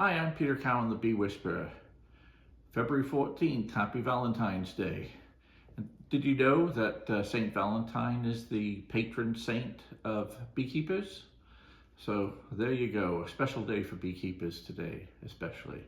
Hi, I'm Peter Cowan, the Bee Whisperer. February 14th, happy Valentine's Day. Did you know that Saint Valentine is the patron saint of beekeepers? So there you go, a special day for beekeepers today, especially.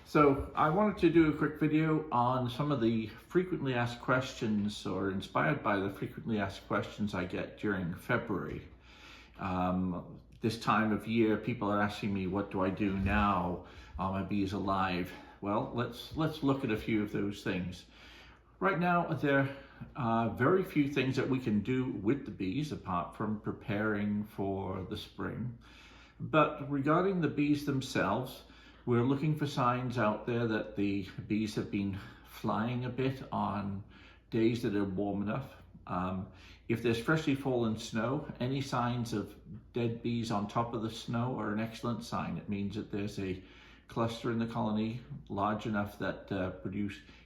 So I wanted to do a quick video on some of the frequently asked questions, or inspired by the frequently asked questions I get during February. This time of year, people are asking me, what do I do now? Are my bees alive? Well, let's look at a few of those things. Right now, there are very few things that we can do with the bees apart from preparing for the spring. But regarding the bees themselves, we're looking for signs out there that the bees have been flying a bit on days that are warm enough. If there's freshly fallen snow, any signs of dead bees on top of the snow are an excellent sign. It means that there's a cluster in the colony large enough that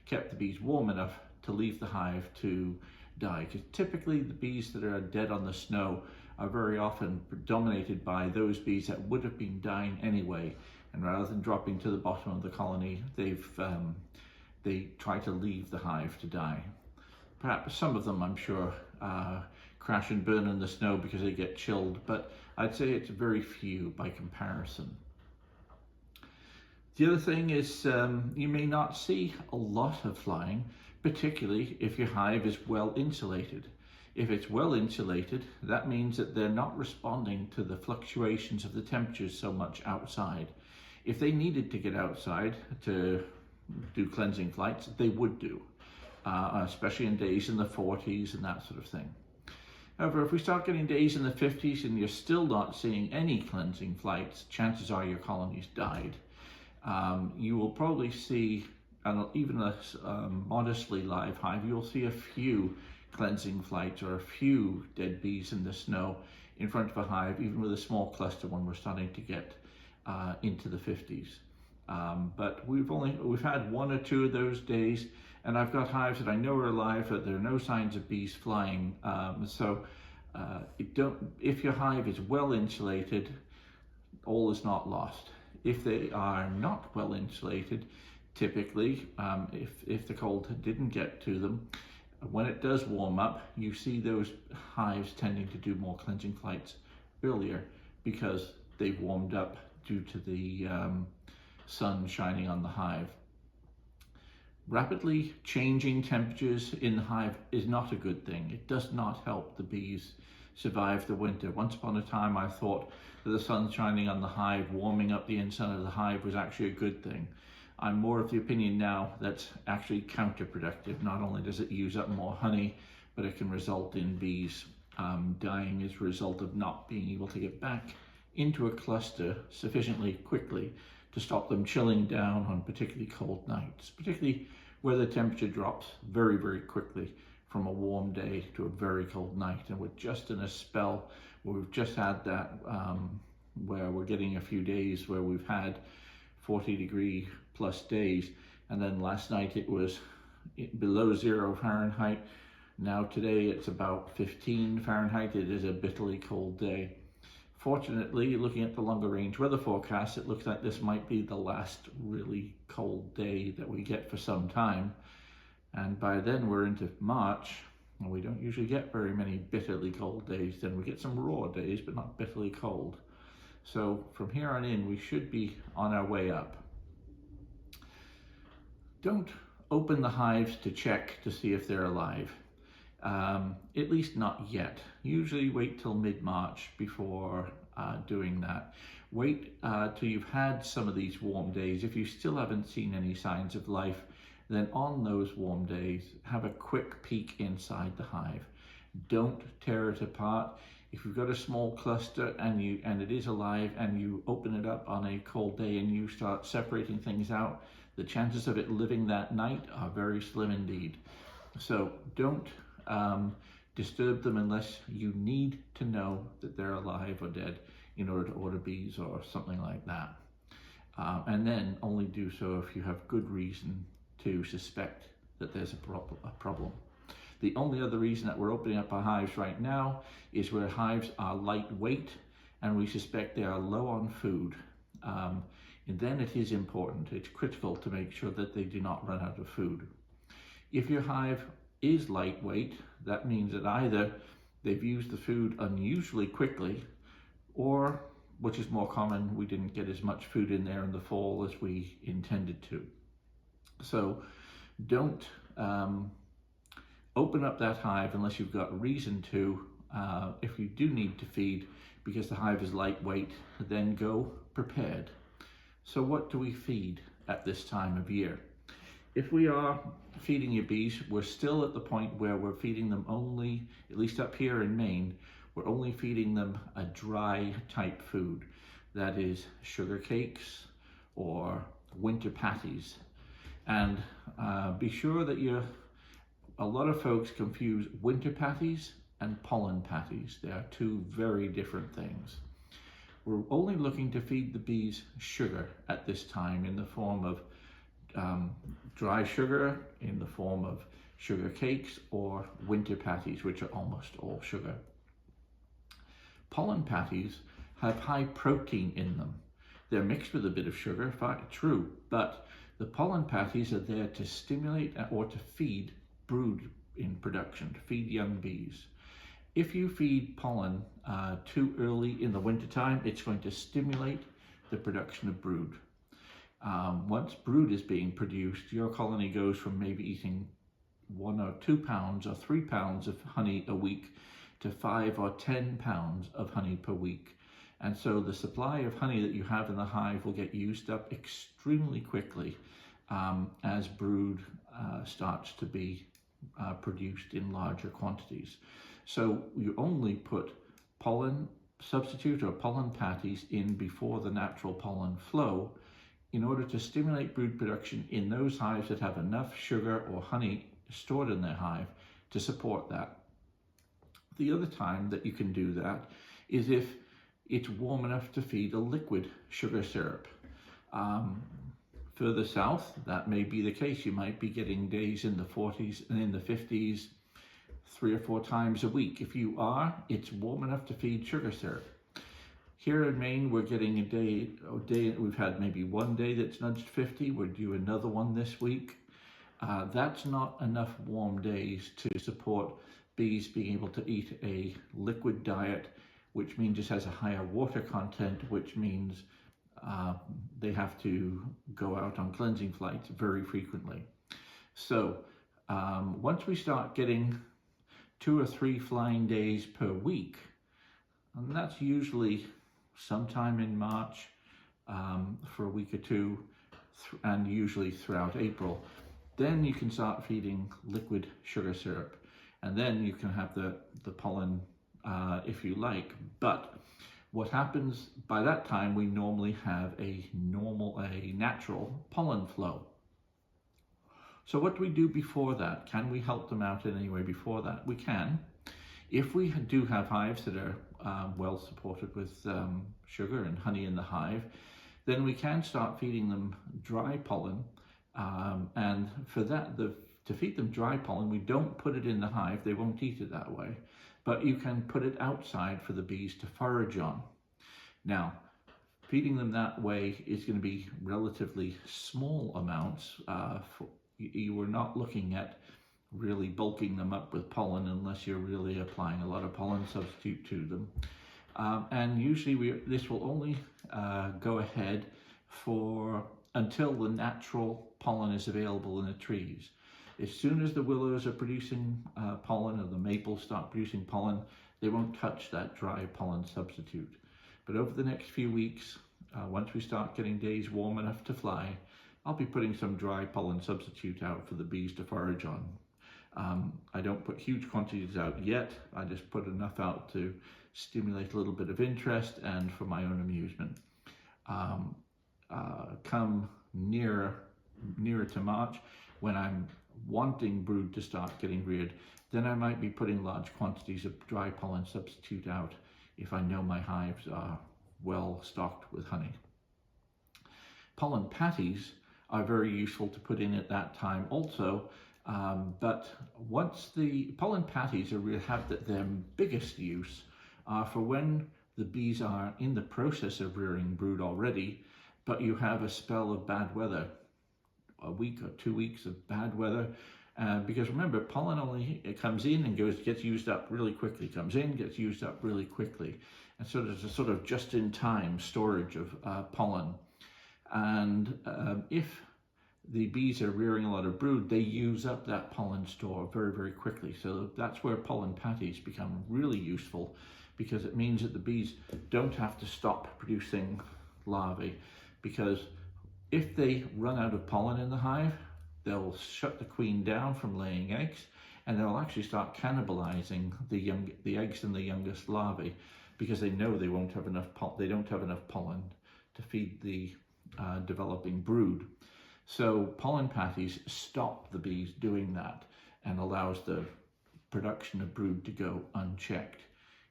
kept the bees warm enough to leave the hive to die. Because typically the bees that are dead on the snow are very often dominated by those bees that would have been dying anyway. And rather than dropping to the bottom of the colony, they try to leave the hive to die. Perhaps some of them, I'm sure, crash and burn in the snow because they get chilled, but I'd say it's very few by comparison. The other thing is you may not see a lot of flying, particularly if your hive is well insulated. If it's well insulated, that means that they're not responding to the fluctuations of the temperatures so much outside. If they needed to get outside to do cleansing flights, they would do. Especially in days in the 40s and that sort of thing. However, if we start getting days in the 50s and you're still not seeing any cleansing flights, chances are your colony's died. You will probably see, even a modestly live hive, you'll see a few cleansing flights or a few dead bees in the snow in front of a hive, even with a small cluster when we're starting to get into the 50s. But we've had one or two of those days, and I've got hives that I know are alive, but there are no signs of bees flying. If your hive is well insulated, all is not lost. If they are not well insulated, typically, if the cold didn't get to them, when it does warm up, you see those hives tending to do more cleansing flights earlier because they've warmed up due to the sun shining on the hive. Rapidly changing temperatures in the hive is not a good thing. It does not help the bees survive the winter. Once upon a time, I thought that the sun shining on the hive, warming up the inside of the hive, was actually a good thing. I'm more of the opinion now that's actually counterproductive. Not only does it use up more honey, but it can result in bees dying as a result of not being able to get back into a cluster sufficiently quickly to stop them chilling down on particularly cold nights, particularly where the temperature drops very, very quickly from a warm day to a very cold night. And we're just in a spell where we've just had that, where we're getting a few days where we've had 40-degree plus days. And then last night it was below 0 Fahrenheit. Now today it's about 15 Fahrenheit. It is a bitterly cold day. Fortunately, looking at the longer range weather forecast, it looks like this might be the last really cold day that we get for some time. And by then we're into March, and we don't usually get very many bitterly cold days. Then we get some raw days, but not bitterly cold. So from here on in, we should be on our way up. Don't open the hives to check to see if they're alive. At least not yet. Usually wait till mid-March before doing that. Wait till you've had some of these warm days. If you still haven't seen any signs of life, then on those warm days, have a quick peek inside the hive. Don't tear it apart. If you've got a small cluster and it is alive and you open it up on a cold day and you start separating things out, the chances of it living that night are very slim indeed. So don't disturb them unless you need to know that they're alive or dead in order to order bees or something like that. And then only do so if you have good reason to suspect that there's a problem. The only other reason that we're opening up our hives right now is where hives are lightweight and we suspect they are low on food. and then it is important, it's critical to make sure that they do not run out of food. If your hive is lightweight, that means that either they've used the food unusually quickly, or, which is more common, we didn't get as much food in there in the fall as we intended to. So don't open up that hive unless you've got reason to. If you do need to feed because the hive is lightweight, then go prepared. So what do we feed at this time of year? If we are feeding your bees, we're still at the point where we're feeding them only, at least up here in Maine, we're only feeding them a dry type food. That is sugar cakes or winter patties. And be sure that a lot of folks confuse winter patties and pollen patties. They are two very different things. We're only looking to feed the bees sugar at this time in the form of dry sugar, in the form of sugar cakes, or winter patties, which are almost all sugar. Pollen patties have high protein in them. They're mixed with a bit of sugar, true, but the pollen patties are there to stimulate or to feed brood in production, to feed young bees. If you feed pollen too early in the wintertime, it's going to stimulate the production of brood. Once brood is being produced, your colony goes from maybe eating 1 or 2 pounds or 3 pounds of honey a week to 5 or 10 pounds of honey per week. And so the supply of honey that you have in the hive will get used up extremely quickly as brood starts to be produced in larger quantities. So you only put pollen substitute or pollen patties in before the natural pollen flow in order to stimulate brood production in those hives that have enough sugar or honey stored in their hive to support that. The other time that you can do that is if it's warm enough to feed a liquid sugar syrup. Further south, that may be the case. You might be getting days in the 40s and in the 50s 3 or 4 times a week. If you are, it's warm enough to feed sugar syrup. Here in Maine, we're getting a day, we've had maybe one day that's nudged 50. We're due another one this week. That's not enough warm days to support bees being able to eat a liquid diet, which means it has a higher water content, which means they have to go out on cleansing flights very frequently. So once we start getting 2 or 3 flying days per week, and that's usually sometime in March for a week or 2, and usually throughout April, then you can start feeding liquid sugar syrup, and then you can have the pollen if you like. But what happens by that time, we normally have a natural pollen flow. So what do we do before that? Can we help them out in any way before that? We can. If we do have hives that are well supported with sugar and honey in the hive, then we can start feeding them dry pollen. And for that, to feed them dry pollen, we don't put it in the hive. They won't eat it that way. But you can put it outside for the bees to forage on. Now, feeding them that way is going to be relatively small amounts. You are not looking at really bulking them up with pollen unless you're really applying a lot of pollen substitute to them. And usually this will only go ahead until the natural pollen is available in the trees. As soon as the willows are producing pollen or the maples start producing pollen, they won't touch that dry pollen substitute. But over the next few weeks, once we start getting days warm enough to fly, I'll be putting some dry pollen substitute out for the bees to forage on. I don't put huge quantities out yet. I just put enough out to stimulate a little bit of interest and for my own amusement. Come nearer to March, when I'm wanting brood to start getting reared, then I might be putting large quantities of dry pollen substitute out if I know my hives are well stocked with honey. Pollen patties are very useful to put in at that time also, but once the pollen patties have their biggest use are for when the bees are in the process of rearing brood already, but you have a spell of bad weather, a week or 2 weeks of bad weather, because remember, pollen only, it comes in and gets used up really quickly, comes in, gets used up really quickly. And so there's a sort of just-in-time storage of pollen. And if the bees are rearing a lot of brood, they use up that pollen store very, very quickly. So that's where pollen patties become really useful, because it means that the bees don't have to stop producing larvae, because if they run out of pollen in the hive, they'll shut the queen down from laying eggs, and they'll actually start cannibalizing the eggs and the youngest larvae, because they know they don't have enough pollen to feed the developing brood. So pollen patties stop the bees doing that and allows the production of brood to go unchecked.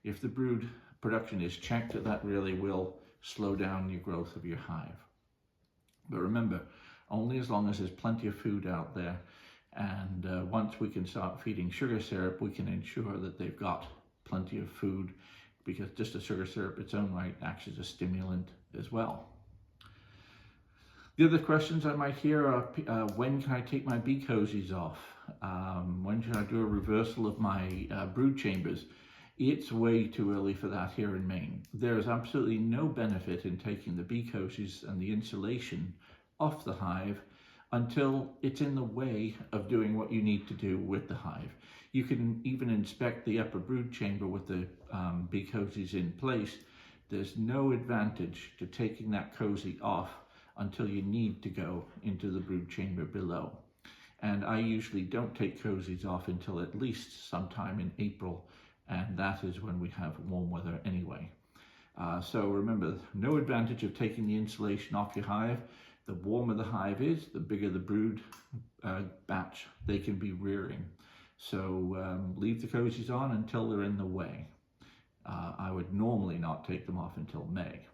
If the brood production is checked, that really will slow down your growth of your hive. But remember, only as long as there's plenty of food out there, and once we can start feeding sugar syrup, we can ensure that they've got plenty of food, because just the sugar syrup its own right acts as a stimulant as well. The other questions I might hear are, when can I take my bee cozies off? When should I do a reversal of my brood chambers? It's way too early for that here in Maine. There is absolutely no benefit in taking the bee cozies and the insulation off the hive until it's in the way of doing what you need to do with the hive. You can even inspect the upper brood chamber with the bee cozies in place. There's no advantage to taking that cozy off until you need to go into the brood chamber below. And I usually don't take cozies off until at least sometime in April, and that is when we have warm weather anyway. So remember, no advantage of taking the insulation off your hive. The warmer the hive is, the bigger the brood batch they can be rearing. So leave the cozies on until they're in the way. I would normally not take them off until May.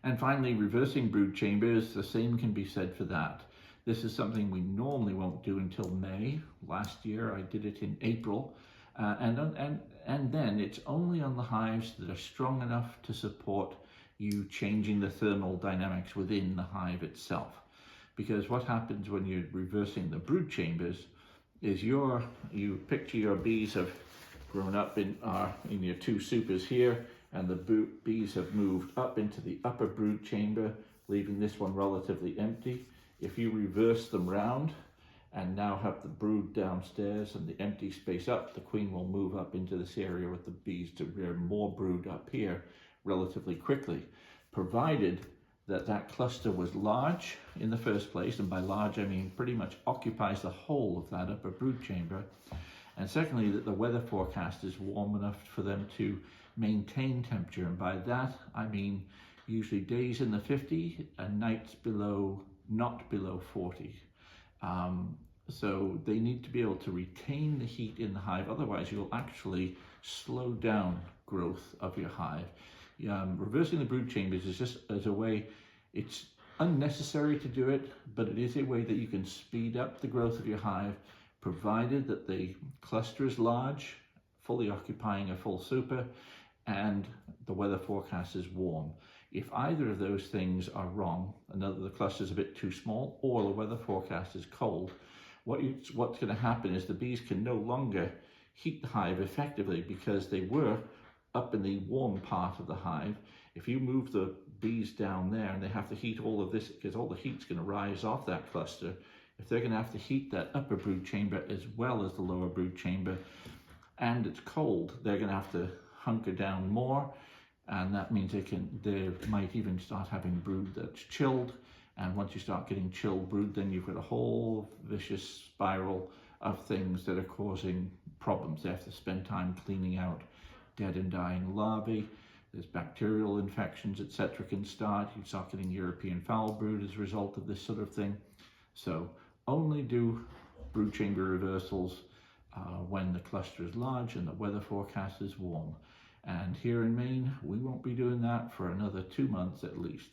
And finally, reversing brood chambers, the same can be said for that. This is something we normally won't do until May. Last year I did it in April. And then it's only on the hives that are strong enough to support you changing the thermal dynamics within the hive itself. Because what happens when you're reversing the brood chambers is you picture your bees have grown up in your two supers here, and the bees have moved up into the upper brood chamber, leaving this one relatively empty. If you reverse them round and now have the brood downstairs and the empty space up, the queen will move up into this area with the bees to rear more brood up here relatively quickly, provided that that cluster was large in the first place, and by large I mean pretty much occupies the whole of that upper brood chamber, and secondly that the weather forecast is warm enough for them to maintain temperature, and by that I mean usually days in the 50 and nights not below 40. So they need to be able to retain the heat in the hive, otherwise you'll actually slow down growth of your hive. Reversing the brood chambers is just as a way, it's unnecessary to do it, but it is a way that you can speed up the growth of your hive, provided that the cluster is large, fully occupying a full super, and the weather forecast is warm. If either of those things are wrong, another the cluster is a bit too small, or the weather forecast is cold, what's going to happen is the bees can no longer heat the hive effectively, because they were up in the warm part of the hive. If you move the bees down there and they have to heat all of this, because all the heat's going to rise off that cluster, if they're going to have to heat that upper brood chamber as well as the lower brood chamber, and it's cold, they're going to have to hunker down more, and that means they might even start having brood that's chilled. And once you start getting chilled brood, then you've got a whole vicious spiral of things that are causing problems. They have to spend time cleaning out dead and dying larvae. There's bacterial infections, etc. can start. You start getting European foul brood as a result of this sort of thing. So only do brood chamber reversals when the cluster is large and the weather forecast is warm. And here in Maine, we won't be doing that for another 2 months at least.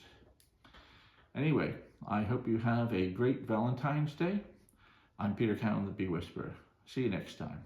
Anyway, I hope you have a great Valentine's Day. I'm Peter Cowan, the Bee Whisperer. See you next time.